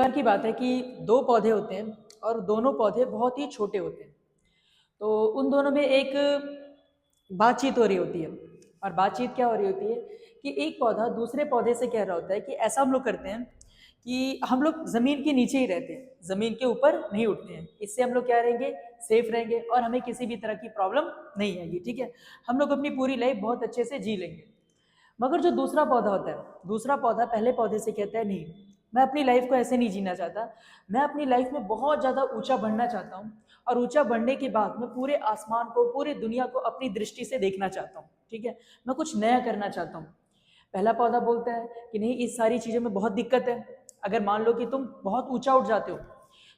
बार की बात है कि दो पौधे होते हैं और दोनों पौधे बहुत ही छोटे होते हैं। तो उन दोनों में एक बातचीत हो रही होती है। और बातचीत क्या हो रही होती है कि एक पौधा दूसरे पौधे से कह रहा होता है कि ऐसा हम लोग करते हैं कि हम लोग ज़मीन के नीचे ही रहते हैं, ज़मीन के ऊपर नहीं उठते हैं। इससे हम लोग क्या रहेंगे, सेफ रहेंगे और हमें किसी भी तरह की प्रॉब्लम नहीं आएगी। ठीक है, हम लोग अपनी पूरी लाइफ बहुत अच्छे से जी लेंगे। मगर जो दूसरा पौधा होता है, दूसरा पौधा पहले पौधे से कहता है नहीं, मैं अपनी लाइफ को ऐसे नहीं जीना चाहता, मैं अपनी लाइफ में बहुत ज़्यादा ऊंचा बढ़ना चाहता हूँ और ऊंचा बढ़ने के बाद मैं पूरे आसमान को, पूरी दुनिया को अपनी दृष्टि से देखना चाहता हूँ। ठीक है, मैं कुछ नया करना चाहता हूँ। पहला पौधा बोलता है कि नहीं, इस सारी चीज़ों में बहुत दिक्कत है। अगर मान लो कि तुम बहुत ऊंचा उठ जाते हो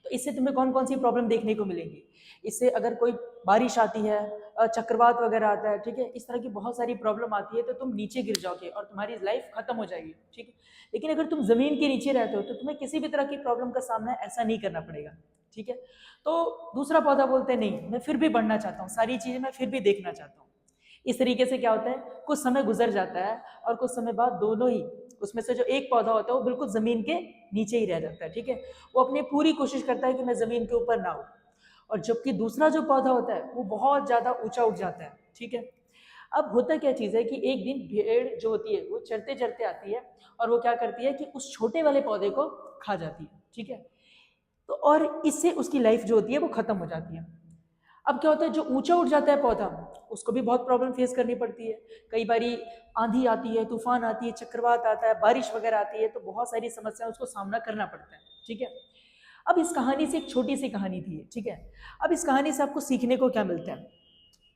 तो इससे तुम्हें कौन कौन सी प्रॉब्लम देखने को मिलेंगी। इससे अगर कोई बारिश आती है, चक्रवात वगैरह आता है, ठीक है, इस तरह की बहुत सारी प्रॉब्लम आती है तो तुम नीचे गिर जाओगे और तुम्हारी लाइफ खत्म हो जाएगी। ठीक है, लेकिन अगर तुम जमीन के नीचे रहते हो तो तुम्हें किसी भी तरह की प्रॉब्लम का सामना ऐसा नहीं करना पड़ेगा। ठीक है, तो दूसरा पौधा बोलते हैं नहीं, मैं फिर भी बढ़ना चाहता हूँ, सारी चीजें मैं फिर भी देखना चाहता हूँ। इस तरीके से क्या होता है, कुछ समय गुजर जाता है और कुछ समय बाद दोनों ही, उसमें से जो एक पौधा होता है वो बिल्कुल जमीन के नीचे ही रह जाता है। ठीक है, वो अपनी पूरी कोशिश करता है कि मैं जमीन के ऊपर ना हूं, और जबकि दूसरा जो पौधा होता है वो बहुत ज्यादा ऊंचा उठ जाता है। ठीक है, अब होता क्या चीज है कि एक दिन भेड़ जो होती है वो चरते चरते आती है और वो क्या करती है कि उस छोटे वाले पौधे को खा जाती है। ठीक है, तो और इससे उसकी लाइफ जो होती है वो खत्म हो जाती है। अब क्या होता है, जो ऊंचा उठ जाता है पौधा, उसको भी बहुत प्रॉब्लम फेस करनी पड़ती है। कई बारी आंधी आती है, तूफान आती है, चक्रवात आता है, बारिश वगैरह आती है, तो बहुत सारी समस्या उसको सामना करना पड़ता है। ठीक है, अब इस कहानी से एक छोटी सी कहानी थी। ठीक है, अब इस कहानी से आपको सीखने को क्या मिलता है,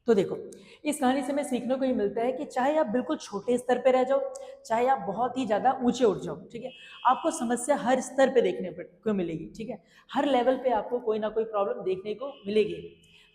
तो देखो, इस कहानी से हमें सीखने को ये मिलता है कि चाहे आप बिल्कुल छोटे स्तर पे रह जाओ, चाहे आप बहुत ही ज्यादा ऊंचे उठ जाओ, ठीक है, आपको समस्या हर स्तर पे देखने को मिलेगी। ठीक है, हर लेवल पे आपको कोई ना कोई प्रॉब्लम देखने को मिलेगी।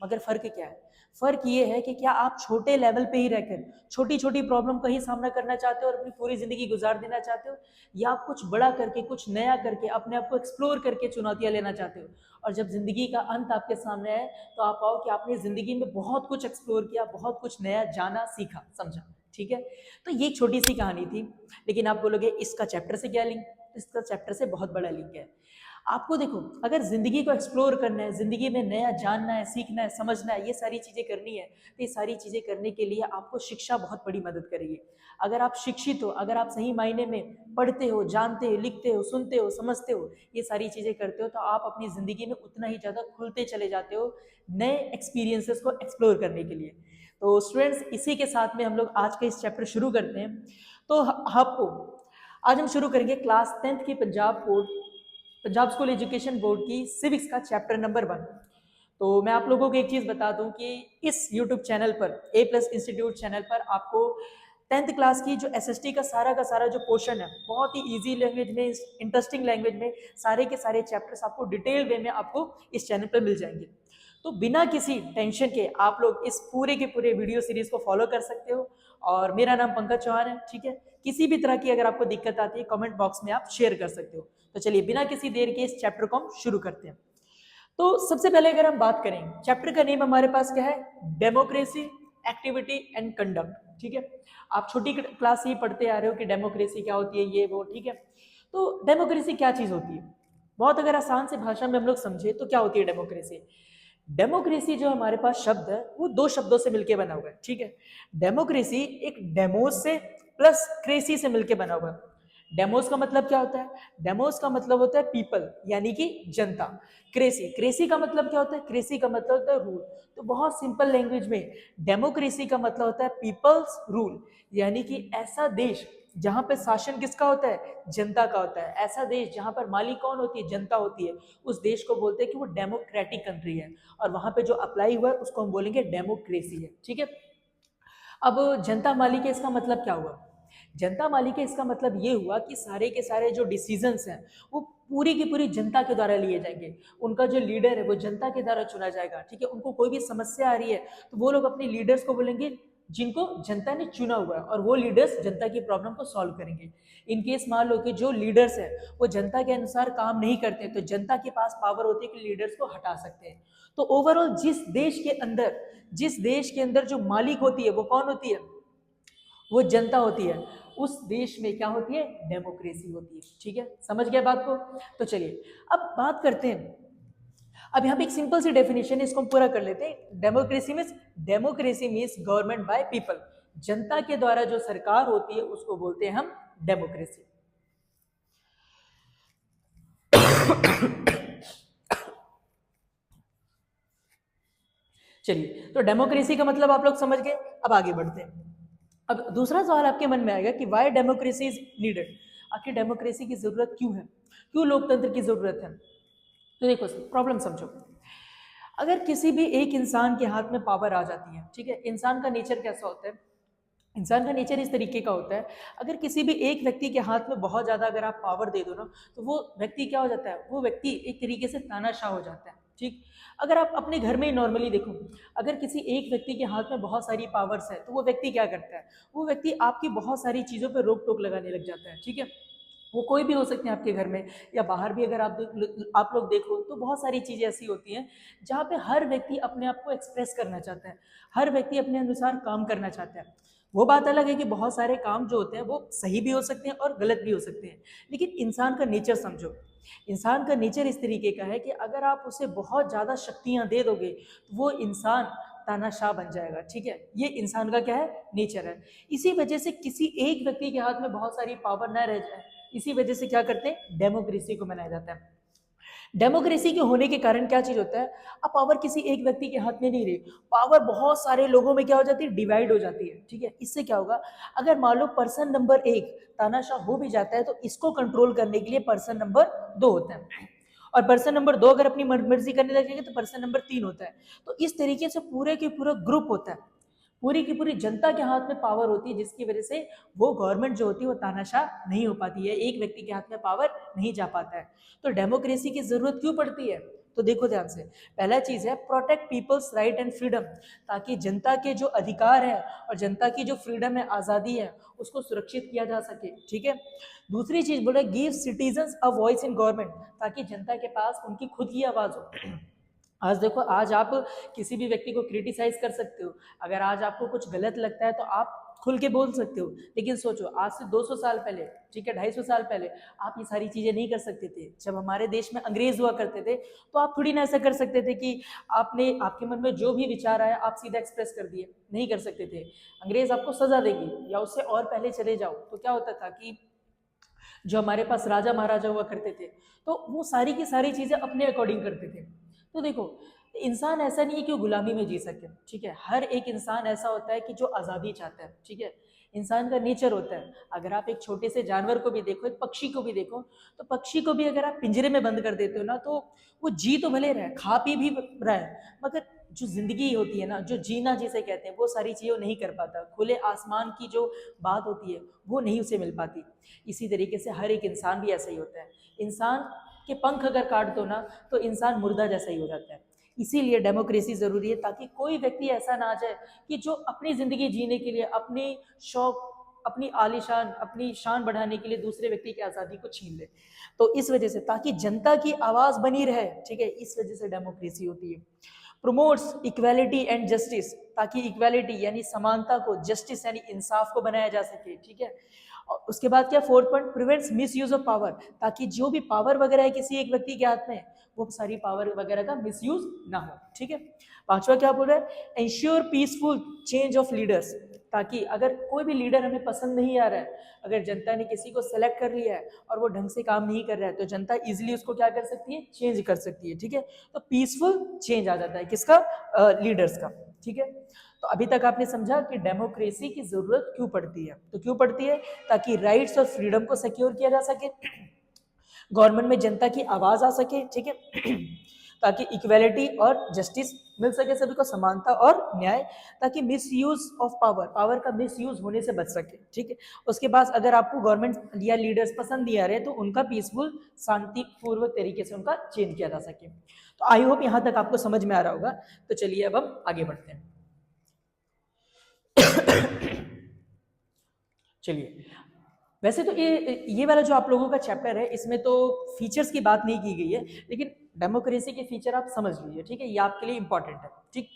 मगर फर्क क्या है, फर्क ये है कि क्या आप छोटे लेवल पे ही रहकर छोटी छोटी प्रॉब्लम का ही सामना करना चाहते हो और अपनी पूरी जिंदगी गुजार देना चाहते हो, या आप कुछ बड़ा करके, कुछ नया करके, अपने आप को एक्सप्लोर करके चुनौतियां लेना चाहते हो, और जब जिंदगी का अंत आपके सामने आए तो आप पाओ कि आपने जिंदगी में बहुत कुछ एक्सप्लोर किया, बहुत कुछ नया जाना, सीखा, समझा। ठीक है, तो ये एक छोटी सी कहानी थी। लेकिन आप बोलोगे इसका चैप्टर से क्या लिंक, इसका चैप्टर से बहुत बड़ा लिंक है। आपको देखो, अगर जिंदगी को एक्सप्लोर करना है, जिंदगी में नया जानना है, सीखना है, समझना है, ये सारी चीजें करनी है, तो ये सारी चीजें करने के लिए आपको शिक्षा बहुत बड़ी मदद करेगी। अगर आप शिक्षित हो, अगर आप सही मायने में पढ़ते हो, जानते हो, लिखते हो, सुनते हो, समझते हो, ये सारी चीजें करते हो, तो आप अपनी जिंदगी में उतना ही ज्यादा खुलते चले जाते हो नए एक्सपीरियंसेस को एक्सप्लोर करने के लिए। तो स्टूडेंट्स, इसी के साथ में हम लोग आज का इस चैप्टर शुरू करते हैं। तो आपको आज हम शुरू करेंगे क्लास 10th की पंजाब स्कूल एजुकेशन बोर्ड की सिविक्स का चैप्टर नंबर 1। तो मैं आप लोगों को एक चीज बता दूं कि इस यूट्यूब चैनल पर, A+ इंस्टीट्यूट चैनल पर, आपको 10th क्लास की जो SST का सारा जो पोर्शन है, बहुत ही इजी लैंग्वेज में, इंटरेस्टिंग लैंग्वेज में, सारे के सारे चैप्टर्स आपको डिटेल वे में आपको इस चैनल पर मिल जाएंगे। तो बिना किसी टेंशन के आप लोग इस पूरे के पूरे वीडियो सीरीज को फॉलो कर सकते हो। और मेरा नाम पंकज चौहान है। ठीक है, किसी भी तरह की अगर आपको दिक्कत आती है, कमेंट बॉक्स में आप शेयर कर सकते हो। तो चलिए बिना किसी देर के इस चैप्टर को हम शुरू करते हैं। तो सबसे पहले अगर हम बात करें, चैप्टर का नेम हमारे पास क्या है, डेमोक्रेसी, एक्टिविटी एंड कंडक्ट। ठीक है, आप छोटी क्लास से ही पढ़ते आ रहे हो कि डेमोक्रेसी क्या होती है, ये वो। ठीक है, तो डेमोक्रेसी क्या चीज होती है, बहुत अगर आसान से भाषा में हम लोग समझे तो क्या होती है डेमोक्रेसी। डेमोक्रेसी जो हमारे पास शब्द है वो दो शब्दों से मिलकर बना हुआ है। ठीक है, डेमोक्रेसी एक डेमोस से प्लस क्रेसी से मिलकर बना हुआ है। डेमोस का मतलब क्या होता है, डेमोस का मतलब होता है पीपल, यानी कि जनता। क्रेसी, क्रेसी का मतलब क्या होता है, क्रेसी का मतलब होता है रूल। तो बहुत सिंपल लैंग्वेज में डेमोक्रेसी का मतलब होता है पीपल्स रूल, यानी कि ऐसा देश जहां पे शासन किसका होता है, जनता का होता है। ऐसा देश जहां पर मालिक कौन होती है, जनता होती है, उस देश को बोलते हैं कि वो डेमोक्रेटिक कंट्री है। और वहां पे जो अप्लाई हुआ है उसको हम बोलेंगे डेमोक्रेसी है। ठीक है, अब जनता मालिक है, इसका मतलब क्या हुआ, जनता मालिक है इसका मतलब ये हुआ कि सारे के सारे जो डिसीजंस हैं वो पूरी की पूरी जनता के द्वारा लिए जाएंगे। उनका जो लीडर है वो जनता के द्वारा चुना जाएगा। ठीक है, उनको कोई भी समस्या आ रही है तो वो लोग अपने लीडर्स को बोलेंगे जिनको जनता ने चुना हुआ है, और वो लीडर्स जनता की प्रॉब्लम को सॉल्व करेंगे। इनकेस मान लो कि जो लीडर्स है वो जनता के अनुसार काम नहीं करते, तो जनता के पास पावर होती है कि लीडर्स को हटा सकते हैं। तो ओवरऑल जिस देश के अंदर जो मालिक होती है वो कौन होती है, वो जनता होती है। उस देश में क्या होती है, डेमोक्रेसी होती है। ठीक है, समझ गए बात को। तो चलिए अब बात करते हैं, अब यहाँ पे एक सिंपल सी डेफिनेशन है, इसको हम पूरा कर लेते हैं। Democracy means government by people, जनता के द्वारा जो सरकार होती है उसको बोलते हैं हम डेमोक्रेसी। चलिए, तो डेमोक्रेसी का मतलब आप लोग समझ गए। अब आगे बढ़ते हैं। अब दूसरा सवाल आपके मन में आएगा कि वाई डेमोक्रेसी इज नीडेड, आखिर डेमोक्रेसी की जरूरत क्यों है, क्यों लोकतंत्र की जरूरत है। तो देखो प्रॉब्लम समझो, अगर किसी भी एक इंसान के हाथ में पावर आ जाती है, ठीक है, इंसान का नेचर कैसा होता है, इंसान का नेचर इस तरीके का होता है, अगर किसी भी एक व्यक्ति के हाथ में बहुत ज़्यादा अगर आप पावर दे दो ना, तो वो व्यक्ति क्या हो जाता है, वो व्यक्ति एक तरीके से तानाशाह हो जाता है। ठीक, अगर आप अपने घर में ही नॉर्मली देखो, अगर किसी एक व्यक्ति के हाथ में बहुत सारी पावर्स है तो वो व्यक्ति क्या करता है, वो व्यक्ति आपकी बहुत सारी चीज़ों पर रोक टोक लगाने लग जाता है। ठीक है, वो कोई भी हो सकते हैं आपके घर में या बाहर भी, अगर आप लोग देखो तो बहुत सारी चीज़ें ऐसी होती हैं जहाँ पे हर व्यक्ति अपने आप को एक्सप्रेस करना चाहता है, हर व्यक्ति अपने अनुसार काम करना चाहता है। वो बात अलग है कि बहुत सारे काम जो होते हैं वो सही भी हो सकते हैं और गलत भी हो सकते हैं, लेकिन इंसान का नेचर समझो, इंसान का नेचर इस तरीके का है कि अगर आप उसे बहुत ज़्यादा शक्तियाँ दे दोगे तो वो इंसान तानाशाह बन जाएगा। ठीक है, ये इंसान का क्या है, नेचर है। इसी वजह से किसी एक व्यक्ति के हाथ में बहुत सारी पावर न रह जाए, इसी वजह से क्या करते हैं, डेमोक्रेसी को मनाया जाता है। डेमोक्रेसी के होने के कारण क्या चीज होता है, अब पावर किसी एक व्यक्ति के हाथ में नहीं रही, पावर बहुत सारे लोगों में क्या हो जाती है, डिवाइड हो जाती है। ठीक है, इससे क्या होगा, अगर मान लो पर्सन नंबर 1 तानाशाह हो भी जाता है तो इसको कंट्रोल करने के लिए पर्सन नंबर 2 होता है, और पर्सन नंबर 2 अगर अपनी मर्जी करने लगेगा तो पर्सन नंबर 3 होता है। तो इस तरीके से पूरे के पूरा ग्रुप होता है, पूरी की पूरी जनता के हाथ में पावर होती है, जिसकी वजह से वो गवर्नमेंट जो होती है वो तानाशाह नहीं हो पाती है, एक व्यक्ति के हाथ में पावर नहीं जा पाता है। तो डेमोक्रेसी की जरूरत क्यों पड़ती है, तो देखो ध्यान से, पहला चीज है protect people's right and freedom, ताकि जनता के जो अधिकार है और जनता की जो फ्रीडम है, आज़ादी है, उसको सुरक्षित किया जा सके। ठीक है, दूसरी चीज बोले give citizens a voice in government, ताकि जनता के पास उनकी खुद की आवाज हो। आज देखो, आज आप किसी भी व्यक्ति को क्रिटिसाइज कर सकते हो, अगर आज आपको कुछ गलत लगता है तो आप खुल के बोल सकते हो, लेकिन सोचो आज से 200 साल पहले, ठीक है, 250 साल पहले आप ये सारी चीजें नहीं कर सकते थे। जब हमारे देश में अंग्रेज हुआ करते थे तो आप थोड़ी ना ऐसा कर सकते थे कि आपने आपके मन में जो भी विचार आया आप सीधा एक्सप्रेस कर दिए, नहीं कर सकते थे। अंग्रेज आपको सजा देगी, या उससे और पहले चले जाओ तो क्या होता था कि जो हमारे पास राजा महाराजा हुआ करते थे तो वो सारी की सारी चीजें अपने अकॉर्डिंग करते थे। तो देखो, इंसान ऐसा नहीं है कि वो गुलामी में जी सके। ठीक है, हर एक इंसान ऐसा होता है कि जो आज़ादी चाहता है। ठीक है, इंसान का नेचर होता है। अगर आप एक छोटे से जानवर को भी देखो, एक पक्षी को भी देखो, तो पक्षी को भी अगर आप पिंजरे में बंद कर देते हो ना, तो वो जी तो भले रहा है, खा पी भी रहा है, मगर जो जिंदगी होती है ना, जो जीना जिसे कहते हैं, वो सारी चीज़ें वो नहीं कर पाता। खुले आसमान की जो बात होती है वो नहीं उसे मिल पाती। इसी तरीके से हर एक इंसान भी ऐसा ही होता है। इंसान के पंख अगर काट दो ना तो इंसान मुर्दा जैसा ही हो जाता है। इसीलिए डेमोक्रेसी जरूरी है, ताकि कोई व्यक्ति ऐसा ना आ जाए कि जो अपनी जिंदगी जीने के लिए, अपनी शौक, अपनी आलीशान, अपनी शान बढ़ाने के लिए दूसरे व्यक्ति की आज़ादी को छीन ले। तो इस वजह से, ताकि जनता की आवाज़ बनी रहे, ठीक है, इस वजह से डेमोक्रेसी होती है। प्रोमोट्स इक्वालिटी एंड जस्टिस, ताकि इक्वालिटी यानी समानता को, जस्टिस यानी इंसाफ को बनाया जा सके। ठीक है, और उसके बाद क्या, 4th point, prevents miss use of power, ताकि जो भी पावर वगैरह है किसी एक व्यक्ति के हाथ में, वो सारी पावर वगैरह का मिसयूज ना हो। ठीक है, 5वां क्या बोल रहा है, ensure peaceful change of leaders, ताकि अगर कोई भी लीडर हमें पसंद नहीं आ रहा है, अगर जनता ने किसी को सेलेक्ट कर लिया है और वो ढंग से काम नहीं कर रहा है, तो जनता इजीली उसको क्या कर सकती है, चेंज कर सकती है। ठीक है, तो पीसफुल चेंज आ जाता है किसका, लीडर्स का। ठीक है, तो अभी तक आपने समझा कि डेमोक्रेसी की जरूरत क्यों पड़ती है। तो क्यों पड़ती है, ताकि राइट्स और फ्रीडम को सिक्योर किया जा सके, गवर्नमेंट में जनता की आवाज आ सके। ठीक है, ताकि इक्वालिटी और जस्टिस मिल सके, सभी को समानता और न्याय, ताकि miss use of power, power का मिस यूज होने से बच सके। ठीक है, उसके बाद अगर आपको गवर्नमेंट या लीडर्स पसंद नहीं आ रहे तो उनका पीसफुल, शांतिपूर्वक तरीके से उनका चेंज किया जा सके। तो आई होप यहां तक आपको समझ में आ रहा होगा। तो चलिए अब हम आगे बढ़ते हैं। चलिए, वैसे तो ये वाला जो आप लोगों का चैप्टर है, इसमें तो फीचर्स की बात नहीं की गई है, लेकिन डेमोक्रेसी के फीचर आप समझ लीजिए। ठीक है, ये आपके लिए इंपॉर्टेंट है। ठीक,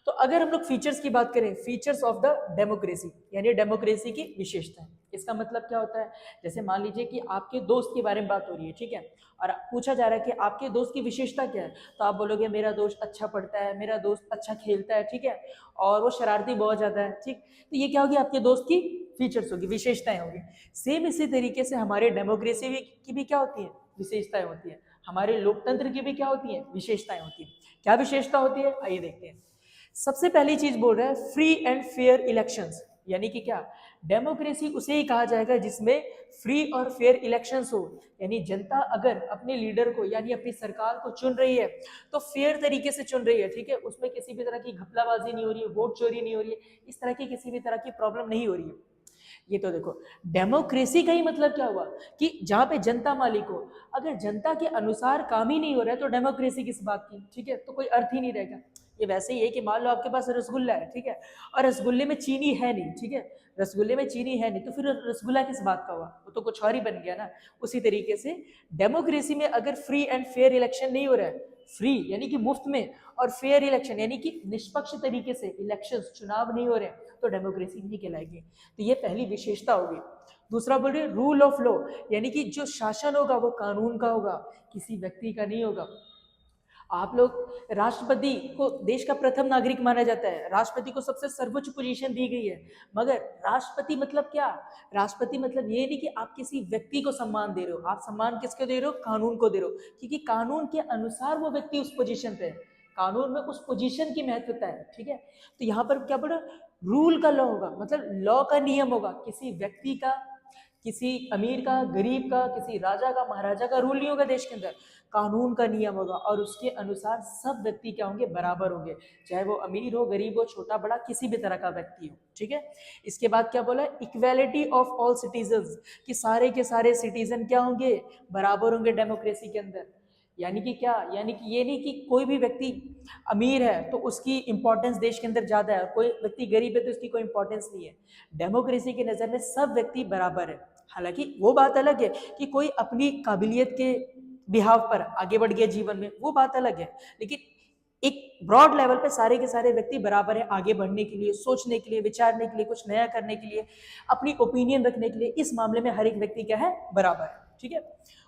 तो अगर हम लोग फीचर्स की बात करें, फीचर्स ऑफ द डेमोक्रेसी, यानी डेमोक्रेसी की विशेषताएं, इसका मतलब क्या होता है? जैसे मान लीजिए कि आपके दोस्त के बारे में बात हो रही है, ठीक है, और पूछा जा रहा है कि आपके दोस्त की विशेषता क्या है, तो आप बोलोगे मेरा दोस्त अच्छा पढ़ता है, मेरा दोस्त अच्छा खेलता है, ठीक है, और वो शरारती बहुत ज़्यादा है, ठीक। तो ये क्या होगी? आपके दोस्त की फीचर्स होगी, विशेषताएं होगी। सेम इसी तरीके से हमारे डेमोक्रेसी की भी क्या होती है? विशेषताएं होती है। हमारे लोकतंत्र की भी क्या होती है? विशेषताएं होती है। क्या विशेषता होती है? आइए देखते हैं। सबसे पहली चीज बोल रहा है फ्री एंड फेयर इलेक्शंस, यानी कि क्या? डेमोक्रेसी उसे ही कहा जाएगा जिसमें फ्री और फेयर इलेक्शंस हो, यानी जनता अगर अपने लीडर को यानी अपनी सरकार को चुन रही है तो फेयर तरीके से चुन रही है, ठीक है, उसमें किसी भी तरह की घपलाबाजी नहीं हो रही है, वोट चोरी नहीं हो रही है, इस तरह की किसी भी तरह की प्रॉब्लम नहीं हो रही है। ये तो देखो, डेमोक्रेसी का ही मतलब क्या हुआ कि जहां पे जनता मालिक हो। अगर जनता के अनुसार काम ही नहीं हो रहा है तो डेमोक्रेसी किस बात की, ठीक है, तो कोई अर्थ ही नहीं रहेगा। ये वैसे ही है कि मान लो आपके पास रसगुल्ला है, ठीक है, और रसगुल्ले में चीनी है नहीं, ठीक है, रसगुल्ले में चीनी है नहीं, तो फिर रसगुल्ला किस बात का हुआ? वो तो कुछ और ही बन गया ना। उसी तरीके से डेमोक्रेसी में अगर फ्री एंड फेयर इलेक्शन नहीं हो रहा है, फ्री यानी कि मुफ्त में, और फेयर इलेक्शन यानी कि निष्पक्ष तरीके से इलेक्शन चुनाव नहीं हो रहे, तो डेमोक्रेसी नहीं कहलाएगी। तो ये पहली विशेषता होगी। दूसरा बोल रहे रूल ऑफ लॉ, यानी कि जो शासन होगा वो कानून का होगा, किसी व्यक्ति का नहीं होगा। आप लोग, राष्ट्रपति को देश का प्रथम नागरिक माना जाता है, राष्ट्रपति को सबसे सर्वोच्च पोजीशन दी गई है, मगर राष्ट्रपति मतलब क्या? राष्ट्रपति मतलब ये नहीं कि आप किसी व्यक्ति को सम्मान दे रहे हो, आप सम्मान किसको दे रहे हो? कानून को दे रहे हो, क्योंकि कानून के अनुसार वो व्यक्ति उस पोजीशन पे है, कानून में उस पोजीशन की महत्वता है, ठीक है। तो यहाँ पर क्या बोला? रूल का लॉ होगा, मतलब लॉ का नियम होगा, किसी व्यक्ति का, किसी अमीर का, गरीब का, किसी राजा का, महाराजा का रूल नहीं होगा देश के अंदर, कानून का नियम होगा, और उसके अनुसार सब व्यक्ति क्या होंगे? बराबर होंगे, चाहे वो अमीर हो, गरीब हो, छोटा बड़ा किसी भी तरह का व्यक्ति हो, ठीक है। इसके बाद क्या बोला? इक्वेलिटी ऑफ ऑल सिटीजन्स, कि सारे के सारे सिटीजन क्या होंगे? बराबर होंगे डेमोक्रेसी के अंदर। यानी कि क्या? यानी कि ये नहीं कि कोई भी व्यक्ति अमीर है तो उसकी इंपॉर्टेंस देश के अंदर ज्यादा है, कोई व्यक्ति गरीब है तो उसकी कोई इंपॉर्टेंस नहीं है। डेमोक्रेसी की नजर में सब व्यक्ति बराबर है। हालांकि वो बात अलग है कि कोई अपनी काबिलियत के बिहाव पर आगे बढ़ गया जीवन में, वो बात अलग है, लेकिन एक ब्रॉड लेवल पे सारे के सारे व्यक्ति बराबर है आगे बढ़ने के लिए, सोचने के लिए, विचारने के लिए, कुछ नया करने के लिए, अपनी ओपिनियन रखने के लिए। इस मामले में हर एक व्यक्ति क्या है? बराबर है, ठीक है।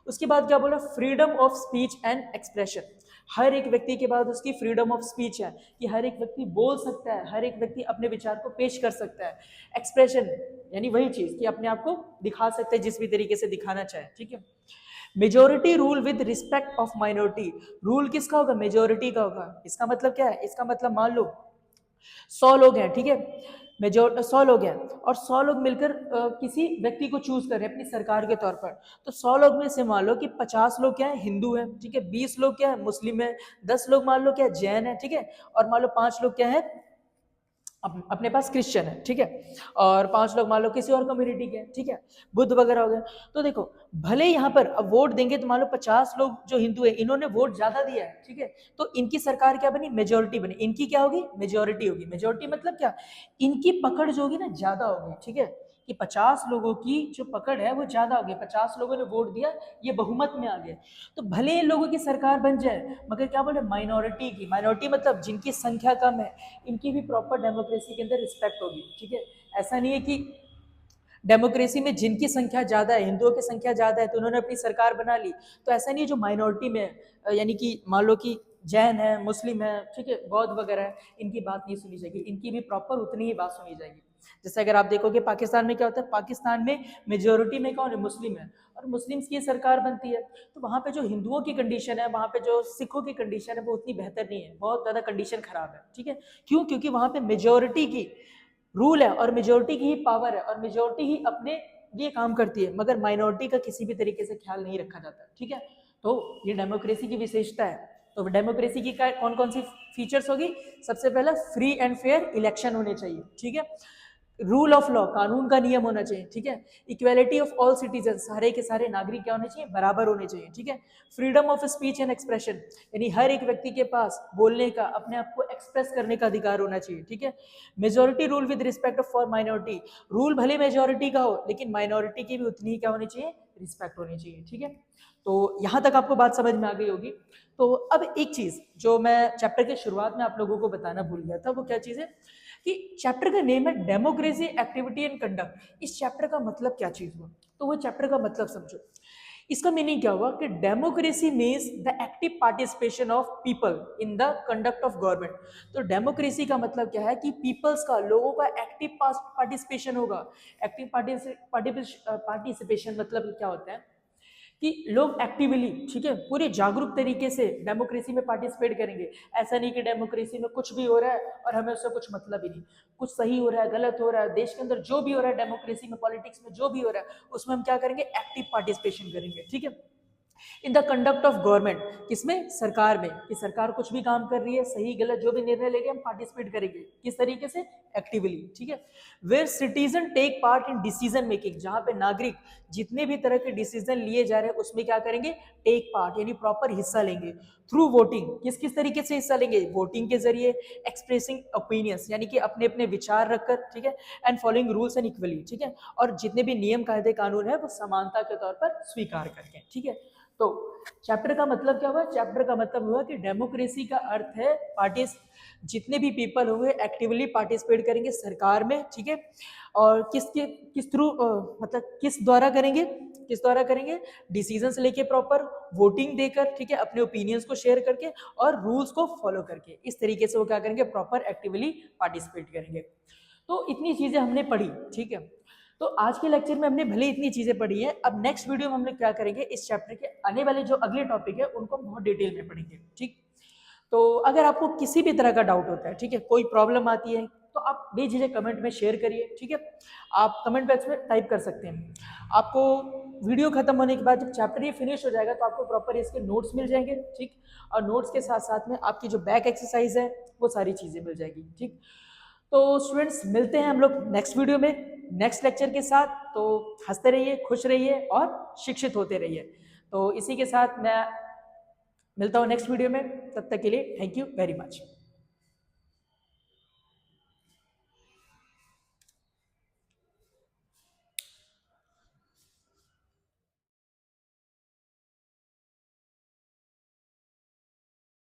उसके बाद क्या बोला? Freedom of speech and expression, हर एक व्यक्ति के बाद उसकी फ्रीडम ऑफ स्पीच है कि हर एक व्यक्ति बोल सकता है, हर एक व्यक्ति अपने विचार को पेश कर सकता है। एक्सप्रेशन यानी वही चीज कि अपने आप को दिखा सकते हैं जिस भी तरीके से दिखाना चाहे, ठीक है। Majority rule with respect of minority, rule किसका होगा? मेजोरिटी का होगा। इसका मतलब क्या है? इसका मतलब मान लो 100 लोग हैं, ठीक है, मेजोर 100 लोग हैं, और 100 लोग मिलकर किसी व्यक्ति को चूज कर रहे हैं अपनी सरकार के तौर पर। तो 100 लोग में से मान लो कि 50 लोग क्या है? हिंदू हैं, ठीक है, 20 लोग क्या है? मुस्लिम है, 10 लोग मान लो क्या है? जैन है, ठीक है, और मान लो 5 लोग क्या है? अपने पास क्रिश्चियन है, ठीक है, और 5 लोग मान लो किसी और कम्युनिटी के, ठीक है, बुद्ध वगैरह हो गए। तो देखो, भले यहाँ पर अब वोट देंगे तो मान लो 50 लोग जो हिंदू है इन्होंने वोट ज्यादा दिया है, ठीक है, तो इनकी सरकार क्या बनी? मेजोरिटी बनी। इनकी क्या होगी? मेजोरिटी होगी। मेजोरिटी मतलब क्या? इनकी पकड़ जो होगी ना ज्यादा होगी, ठीक है, कि 50 लोगों की जो पकड़ है वो ज्यादा होगी, 50 लोगों ने वोट दिया, ये बहुमत में आ गए। तो भले इन लोगों की सरकार बन जाए, मगर क्या बोले? माइनॉरिटी की, माइनॉरिटी मतलब जिनकी संख्या कम है, इनकी भी प्रॉपर डेमोक्रेसी के अंदर रिस्पेक्ट होगी, ठीक है। ऐसा नहीं है कि डेमोक्रेसी में जिनकी संख्या ज्यादा है, हिंदुओं की संख्या ज्यादा है तो उन्होंने अपनी सरकार बना ली, तो ऐसा नहीं है। जो माइनॉरिटी में यानी कि मान लो कि जैन है, मुस्लिम है, ठीक है, बौद्ध वगैरह है, इनकी बात नहीं सुनी जाएगी, इनकी भी प्रॉपर उतनी ही बात सुनी जाएगी। जैसे अगर आप देखोगे पाकिस्तान में क्या होता है? पाकिस्तान में मेजोरिटी में कौन है? मुस्लिम है, और मुस्लिम्स की सरकार बनती है, तो वहाँ पे जो हिंदुओं की कंडीशन है, वहाँ पे जो सिखों की कंडीशन है वो उतनी बेहतर नहीं है, बहुत ज़्यादा कंडीशन खराब है, ठीक है। क्यों? क्योंकि वहाँ पे मेजोरिटी की रूल है और मेजोरिटी की ही पावर है और मेजोरिटी ही अपने लिए काम करती है, मगर माइनॉरिटी का किसी भी तरीके से ख्याल नहीं रखा जाता, ठीक है। तो ये डेमोक्रेसी की विशेषता है। तो डेमोक्रेसी की कौन कौन सी फीचर्स होगी? सबसे पहला फ्री एंड फेयर इलेक्शन होने चाहिए, ठीक है। रूल ऑफ लॉ, कानून का नियम होना चाहिए, ठीक है। इक्वेलिटी ऑफ ऑल सिटीजन, सारे के सारे नागरिक क्या होने चाहिए, बराबर होने चाहिए, ठीक है। Freedom of speech and expression, यानी हर एक व्यक्ति के पास बोलने का, अपने आप को एक्सप्रेस करने का अधिकार होना चाहिए, ठीक है। Majority rule with respect for minority, rule भले मेजोरिटी का हो लेकिन माइनॉरिटी की भी उतनी ही क्या होनी चाहिए, रिस्पेक्ट होनी चाहिए, ठीक है। तो यहाँ तक आपको बात समझ में आ गई होगी। तो अब एक चीज जो मैं चैप्टर के शुरुआत में आप लोगों को बताना भूल गया था, वो क्या चीज है कि चैप्टर का नेम है डेमोक्रेसी एक्टिविटी एंड कंडक्ट। इस चैप्टर का मतलब क्या चीज हुआ, तो वो चैप्टर का मतलब समझो। इसका मीनिंग क्या हुआ कि democracy means the active participation of people in the conduct of government. तो डेमोक्रेसी का मतलब क्या है कि पीपल्स का, लोगों का एक्टिव पार्टिसिपेशन होगा। एक्टिव पार्टिसिपेशन मतलब क्या होता है कि लोग एक्टिवली, ठीक है, पूरे जागरूक तरीके से डेमोक्रेसी में पार्टिसिपेट करेंगे। ऐसा नहीं कि डेमोक्रेसी में कुछ भी हो रहा है और हमें उससे कुछ मतलब ही नहीं, कुछ सही हो रहा है, गलत हो रहा है, देश के अंदर जो भी हो रहा है, डेमोक्रेसी में, पॉलिटिक्स में जो भी हो रहा है, उसमें हम क्या करेंगे, एक्टिव पार्टिसिपेशन करेंगे, ठीक है। In the conduct of government, किसमें, सरकार में, कि सरकार कुछ भी काम कर रही है, सही गलत जो भी निर्णय लेंगे हम पार्टिसिपेट करेंगे, किस तरीके से, एक्टिवली, ठीक है। Where citizen take part in decision making, जहां पे नागरिक जितने भी तरह के डिसीजन लिए जा रहे हैं उसमें क्या करेंगे, टेक पार्ट, यानी प्रॉपर हिस्सा लेंगे। थ्रू वोटिंग, किस किस तरीके से हिस्सा लेंगे, वोटिंग के जरिए। एक्सप्रेसिंग ओपिनियंस, यानी कि अपने अपने विचार रखकर, ठीक है। And following rules and equally, ठीक है। और जितने भी नियम कायदे कानून है वो समानता के तौर पर स्वीकार करके, ठीक है। तो चैप्टर का मतलब क्या हुआ, चैप्टर का मतलब हुआ कि डेमोक्रेसी का अर्थ है पार्टिस, जितने भी पीपल हुए एक्टिवली पार्टिसिपेट करेंगे सरकार में, ठीक है। और किस थ्रू, मतलब किस द्वारा करेंगे, किस द्वारा करेंगे, डिसीजंस लेके, प्रॉपर वोटिंग देकर, ठीक है, अपने ओपिनियंस को शेयर करके और रूल्स को फॉलो करके, इस तरीके से वो क्या करेंगे, प्रॉपर एक्टिवली पार्टिसिपेट करेंगे। तो इतनी चीजें हमने पढ़ी, ठीक है। तो आज के लेक्चर में हमने भले इतनी चीजें पढ़ी हैं, अब नेक्स्ट वीडियो में हम लोग क्या करेंगे, इस चैप्टर के आने वाले जो अगले टॉपिक है उनको हम बहुत डिटेल में पढ़ेंगे, ठीक। तो अगर आपको किसी भी तरह का डाउट होता है, ठीक है, कोई प्रॉब्लम आती है, तो आप बेझिझक कमेंट में शेयर करिए, ठीक है। आप कमेंट बॉक्स में टाइप कर सकते हैं। आपको वीडियो खत्म होने के बाद जब चैप्टर ये फिनिश हो जाएगा तो आपको प्रॉपर इसके नोट्स मिल जाएंगे, ठीक। और नोट्स के साथ साथ में आपकी जो बैक एक्सरसाइज है वो सारी चीजें मिल जाएगी, ठीक। तो स्टूडेंट्स मिलते हैं हम लोग नेक्स्ट वीडियो में, नेक्स्ट लेक्चर के साथ। तो हंसते रहिए, खुश रहिए और शिक्षित होते रहिए। तो इसी के साथ मैं मिलता हूँ नेक्स्ट वीडियो में, तब तक के लिए थैंक यू वेरी मच।